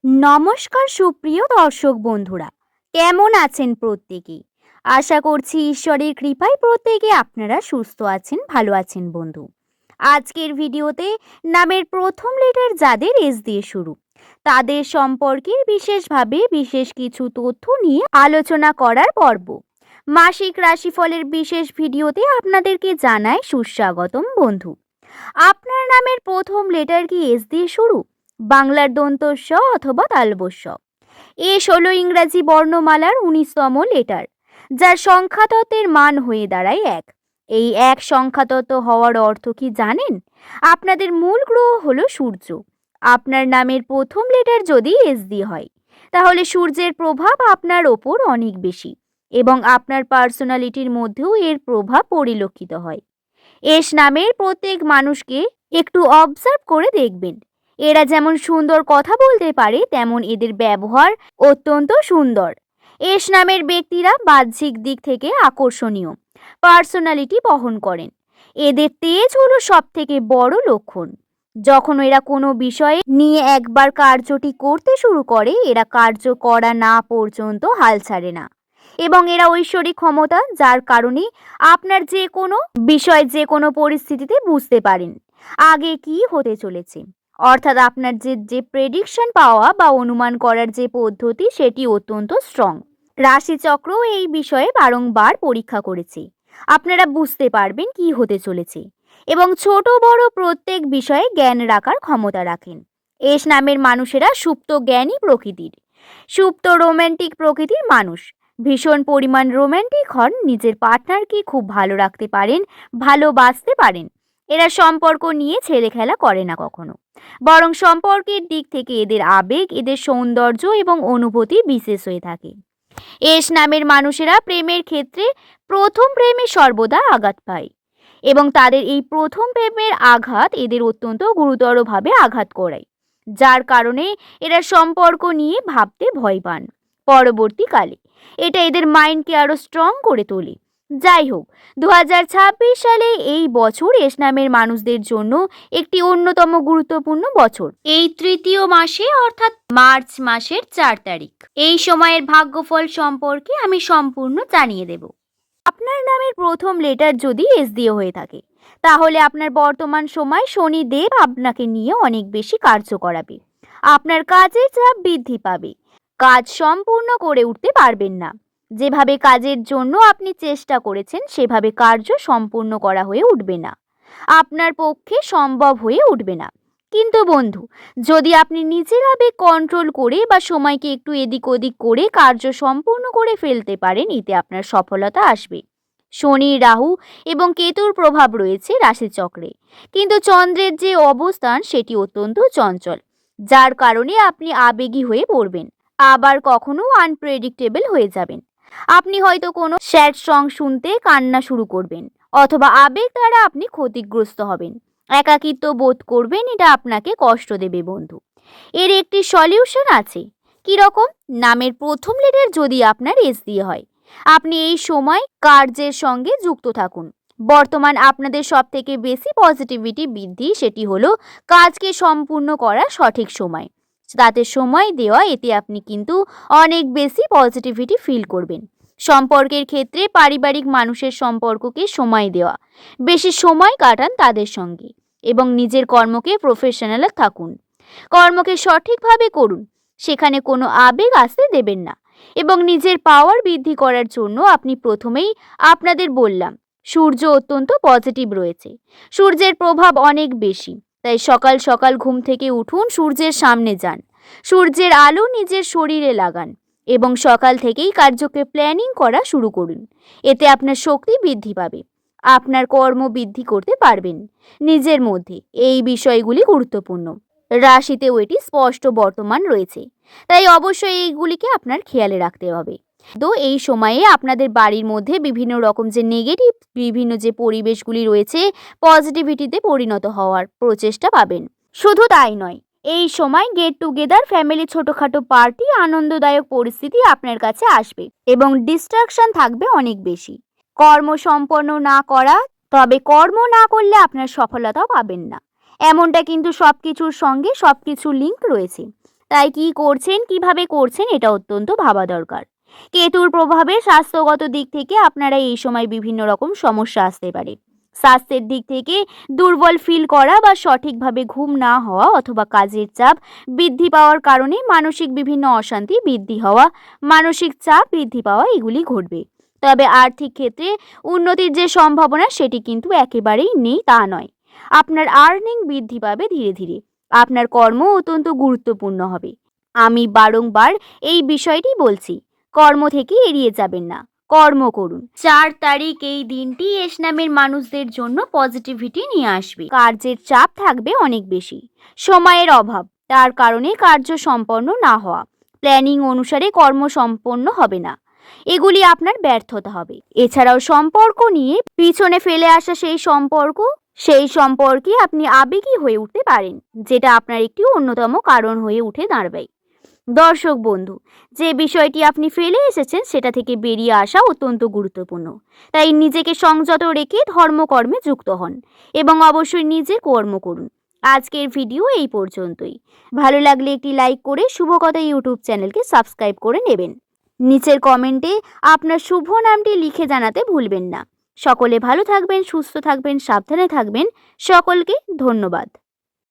নমস্কার সুপ্রিয় দর্শক বন্ধুরা, কেমন আছেন প্রত্যেকে? আশা করছি ঈশ্বরের কৃপায় প্রত্যেকে আপনারা সুস্থ আছেন, ভালো আছেন বন্ধু। আজকের ভিডিওতে নামের প্রথম লেটার যাদের এস দিয়ে শুরু, তাদের সম্পর্কে বিশেষভাবে বিশেষ কিছু তথ্য নিয়ে আলোচনা করার পর্ব। মাসিক রাশিফলের বিশেষ ভিডিওতে আপনাদেরকে জানাই সুস্বাগতম বন্ধু। আপনার নামের প্রথম লেটার কি এস দিয়ে শুরু? বাংলার দন্ত স অথবা তালব্য শ। এস হলো ইংরাজি বর্ণমালার 19তম লেটার, যার সংখ্যাতত্ত্বের মান হয়ে দাঁড়ায় 1। এই 1 সংখ্যাতত্ত্ব হওয়ার অর্থ কি জানেন? আপনাদের মূল গ্রহ হলো সূর্য। আপনার নামের প্রথম লেটার যদি এস দিয়ে হয়, তাহলে সূর্যের প্রভাব আপনার ওপর অনেক বেশি এবং আপনার পার্সোনালিটির মধ্যেও এর প্রভাব পরিলক্ষিত হয়। এস নামের প্রত্যেক মানুষকে একটু অবজার্ভ করে দেখবেন। এরা যেমন সুন্দর কথা বলতে পারে, তেমন এদের ব্যবহার অত্যন্ত সুন্দর। এস নামের ব্যক্তিরা বাহ্যিক দিক থেকে আকর্ষণীয় পার্সোনালিটি বহন করেন। এদের তেজ হলো সব থেকে বড় লক্ষণ। যখন এরা কোনো বিষয়ে নিয়ে একবার কার্যটি করতে শুরু করে, এরা কার্য করা না পর্যন্ত হাল ছাড়ে না এবং এরা ঐশ্বরিক ক্ষমতা, যার কারণে আপনার যে কোনো বিষয় যে কোনো পরিস্থিতিতে বুঝতে পারেন আগে কি হতে চলেছে। অর্থাৎ আপনার যে প্রেডিকশন পাওয়া বা অনুমান করার যে পদ্ধতি, সেটি অত্যন্ত স্ট্রং। রাশিচক্র এই বিষয়ে বারংবার পরীক্ষা করেছে। আপনারা বুঝতে পারবেন কি হতে চলেছে এবং ছোট বড় প্রত্যেক বিষয়ে জ্ঞান রাখার ক্ষমতা রাখেন। এস নামের মানুষেরা সুপ্ত জ্ঞানী প্রকৃতির, সুপ্ত রোম্যান্টিক প্রকৃতির মানুষ। ভীষণ পরিমাণ রোম্যান্টিক হন, নিজের পার্টনারকে খুব ভালো রাখতে পারেন, ভালোবাসতে পারেন। এরা সম্পর্ক নিয়ে ছেলে খেলা করে না কখনো, বরং সম্পর্কের দিক থেকে এদের আবেগ, এদের সৌন্দর্য এবং অনুভূতি বিশেষ হয়ে থাকে। এস নামের মানুষেরা প্রেমের ক্ষেত্রে প্রথম প্রেমে সর্বদা আঘাত পায় এবং তাদের এই প্রথম প্রেমের আঘাত এদের অত্যন্ত গুরুতরভাবে আঘাত করায়, যার কারণে এরা সম্পর্ক নিয়ে ভাবতে ভয় পান। পরবর্তীকালে এটা এদের মাইন্ডকে আরো স্ট্রং করে তোলে। যাই হোক, 2026 সালে এই বছর এস নামের মানুষদের জন্য একটি অন্যতম গুরুত্বপূর্ণ বছর। এই তৃতীয় মাসে অর্থাৎ মার্চ মাসের 4 তারিখ, এই সময়ের ভাগ্যফল সম্পর্কে আমি সম্পূর্ণ জানিয়ে দেব। আপনার নামের প্রথম লেটার যদি এস দিয়ে হয়ে থাকে, তাহলে আপনার বর্তমান সময় শনিদেব আপনাকে নিয়ে অনেক বেশি কার্য করাবে। আপনার কাজের চাপ বৃদ্ধি পাবে, কাজ সম্পূর্ণ করে উঠতে পারবেন না। যেভাবে কাজের জন্য আপনি চেষ্টা করেছেন, সেভাবে কার্য সম্পূর্ণ করা হয়ে উঠবে না, আপনার পক্ষে সম্ভব হয়ে উঠবে না। কিন্তু বন্ধু, যদি আপনি নিজের আবেগ কন্ট্রোল করে বা সময়কে একটু এদিক ওদিক করে কার্য সম্পূর্ণ করে ফেলতে পারেন, এতে আপনার সফলতা আসবে। শনি, রাহু এবং কেতুর প্রভাব রয়েছে রাশিচক্রে, কিন্তু চন্দ্রের যে অবস্থান সেটি অত্যন্ত চঞ্চল, যার কারণে আপনি আবেগী হয়ে পড়বেন, আবার কখনো আনপ্রেডিক্টেবল হয়ে যাবেন। আপনি হয়তো কোনো স্যাড সং শুনতে কান্না শুরু করবেন, অথবা আবেগ দ্বারা আপনি ক্ষতিগ্রস্ত হবেন, একাকিত্ব বোধ করবেন। এটা আপনাকে কষ্ট দেবে বন্ধু। এর একটি সলিউশন আছে। কি রকম? নামের প্রথম লেটার যদি আপনার এস দিয়ে হয়, আপনি এই সময় কার্যের সঙ্গে যুক্ত থাকুন। বর্তমান আপনাদের সব থেকে বেশি পজিটিভিটি বৃদ্ধি, সেটি হলো কাজকে সম্পূর্ণ করার সঠিক সময়, তাতে সময় দেওয়া। এতে আপনি কিন্তু অনেক বেশি পজিটিভিটি ফিল করবেন। সম্পর্কের ক্ষেত্রে পারিবারিক মানুষের সম্পর্ককে সময় দেওয়া, বেশি সময় কাটান তাদের সঙ্গে এবং নিজের কর্মকে প্রফেশনাল থাকুন। কর্মকে সঠিকভাবে করুন, সেখানে কোনো আবেগ আসতে দেবেন না এবং নিজের পাওয়ার বৃদ্ধি করার জন্য আপনি প্রথমেই আপনাদের বললাম, সূর্য অত্যন্ত পজিটিভ রয়েছে, সূর্যের প্রভাব অনেক বেশি। তাই সকাল সকাল ঘুম থেকে উঠুন, সূর্যের সামনে যান, সূর্যের আলো নিজের শরীরে লাগান এবং সকাল থেকেই কার্যকে প্ল্যানিং করা শুরু করুন। এতে আপনার শক্তি বৃদ্ধি পাবে, আপনার কর্ম বৃদ্ধি করতে পারবেন নিজের মধ্যে। এই বিষয়গুলি গুরুত্বপূর্ণ। রাশিতেও এটি স্পষ্ট বর্তমান রয়েছে, তাই অবশ্যই এইগুলিকে আপনার খেয়ালে রাখতে হবে। তো এই সময়ে আপনাদের বাড়ির মধ্যে বিভিন্ন রকম যে নেগেটিভ বিভিন্ন যে পরিবেশগুলি রয়েছে, পজিটিভিটিতে পরিণত হওয়ার প্রচেষ্টা পাবেন। শুধু তাই নয়, এই সময় গেট টুগেদার, ফ্যামিলি, ছোটখাটো পার্টি, আনন্দদায়ক পরিস্থিতি আপনার কাছে আসবে এবং ডিস্ট্রাকশন থাকবে অনেক বেশি। কর্ম সম্পন্ন না করা, তবে কর্ম না করলে আপনার সফলতাও পাবেন না, এমনটা কিন্তু সবকিছুর সঙ্গে সবকিছু লিঙ্ক রয়েছে। তাই কি করছেন, কিভাবে করছেন এটা অত্যন্ত ভাবা দরকার। কেতুর প্রভাবে স্বাস্থ্যগত দিক থেকে আপনারা এই সময় বিভিন্ন রকম সমস্যা আসতে পারে। স্বাস্থ্যের দিক থেকে দুর্বল ফিল করা বা সঠিকভাবে ঘুম না হওয়া অথবা কাজের চাপ বৃদ্ধি পাওয়ার কারণে মানসিক বিভিন্ন অশান্তি বৃদ্ধি হওয়া, মানসিক চাপ বৃদ্ধি পাওয়া এগুলি ঘটবে। তবে আর্থিক ক্ষেত্রে উন্নতির যে সম্ভাবনা সেটি কিন্তু একেবারেই নেই তা নয়। আপনার আর্নিং বৃদ্ধি পাবে ধীরে ধীরে। আপনার কর্ম অত্যন্ত গুরুত্বপূর্ণ হবে। আমি বারংবার এই বিষয়টি বলছি, কর্ম থেকে এড়িয়ে যাবেন না, কর্ম করুন। 4 তারিখ এই দিনটি এস নামের মানুষদের জন্য পজিটিভিটি নিয়ে আসবে। কার্যের চাপ থাকবে অনেক বেশি, সময়ের অভাব, তার কারণে কার্য সম্পন্ন না হওয়া, প্ল্যানিং অনুসারে কর্ম সম্পন্ন হবে না, এগুলি আপনার ব্যর্থতা হবে। এছাড়াও সম্পর্ক নিয়ে পিছনে ফেলে আসা সেই সম্পর্কে আপনি আবেগী হয়ে উঠতে পারেন, যেটা আপনার একটি অন্যতম কারণ হয়ে উঠে দাঁড়াবে। দর্শক বন্ধু, যে বিষয়টি আপনি ফেলে এসেছেন সেটা থেকে বেরিয়ে আসা অত্যন্ত গুরুত্বপূর্ণ। তাই নিজেকে সংযত রেখে ধর্মকর্মে যুক্ত হন এবং অবশ্যই নিজের কর্ম করুন। আজকের ভিডিও এই পর্যন্তই। ভালো লাগলে একটি লাইক করে শুভকথা ইউটিউব চ্যানেলকে সাবস্ক্রাইব করে নেবেন। নিচের কমেন্টে আপনার শুভ নামটি লিখে জানাতে ভুলবেন না। সকলে ভালো থাকবেন, সুস্থ থাকবেন, সাবধানে থাকবেন। সকলকে ধন্যবাদ।